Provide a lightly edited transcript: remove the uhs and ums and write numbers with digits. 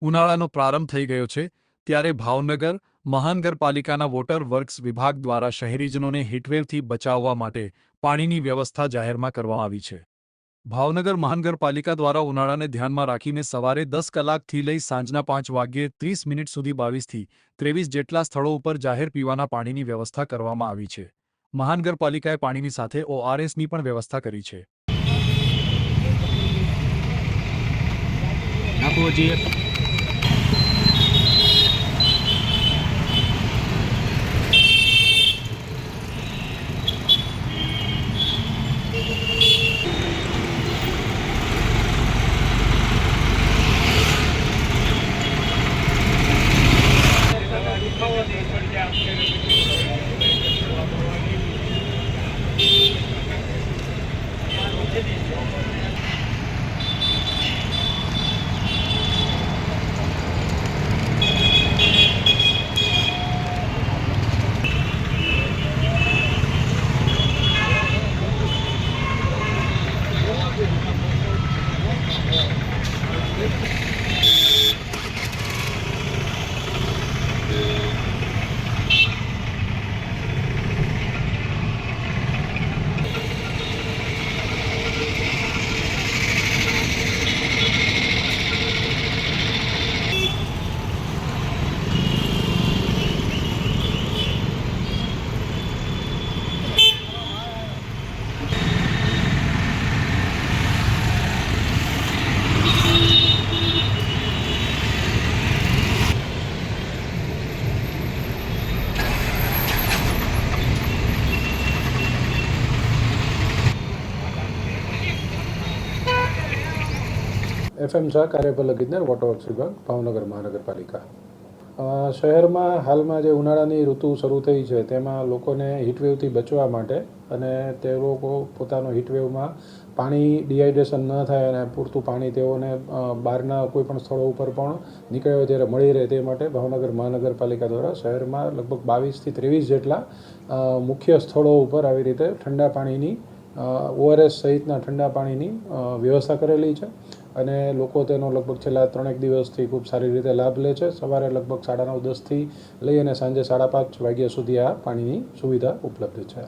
ઉનાળાનો પ્રારંભ થઈ ગયો છે ત્યારે ભાવનગર મહાનગરપાલિકાના વોટર વર્ક્સ વિભાગ દ્વારા શહેરીજનોને હીટવેવથી બચાવવા માટે પાણીની વ્યવસ્થા જાહેરમાં કરવામાં આવી છે। ભાવનગર મહાનગરપાલિકા દ્વારા ઉનાળાને ધ્યાનમાં રાખીને સવારે 10 કલાકથી લઈ સાંજના 5 વાગ્યે 30 મિનિટ સુધી 22થી 23 જેટલા સ્થળો ઉપર જાહેર પીવાના પાણીની વ્યવસ્થા કરવામાં આવી છે। મહાનગરપાલિકાએ પાણીની સાથે ORSની પણ વ્યવસ્થા કરી છે। FM શાહ કાર્યપાલક ઇજનેર વોટર વર્ક્સ વિભાગ ભાવનગર મહાનગરપાલિકા। શહેરમાં હાલમાં જે ઉનાળાની ઋતુ શરૂ થઈ છે તેમાં લોકોને હીટવેવથી બચવા માટે અને તે લોકો પોતાનો હીટવેવમાં પાણી ડિહાઇડ્રેશન ન થાય અને પૂરતું પાણી તેઓને બહારના કોઈપણ સ્થળો ઉપર પણ નીકળ્યા ત્યારે મળી રહે તે માટે ભાવનગર મહાનગરપાલિકા દ્વારા શહેરમાં લગભગ 22થી 23 જેટલા મુખ્ય સ્થળો ઉપર આવી રીતે ઠંડા પાણીની ORS સહિતના ઠંડા પાણીની વ્યવસ્થા કરેલી છે અને લોકો તેનો લગભગ છેલ્લા 3 દિવસથી ખૂબ સારી રીતે લાભ લે છે। સવારે લગભગ 9:30-10થી લઈ અને સાંજે 5:30 વાગ્યા સુધી આ પાણીની સુવિધા ઉપલબ્ધ છે।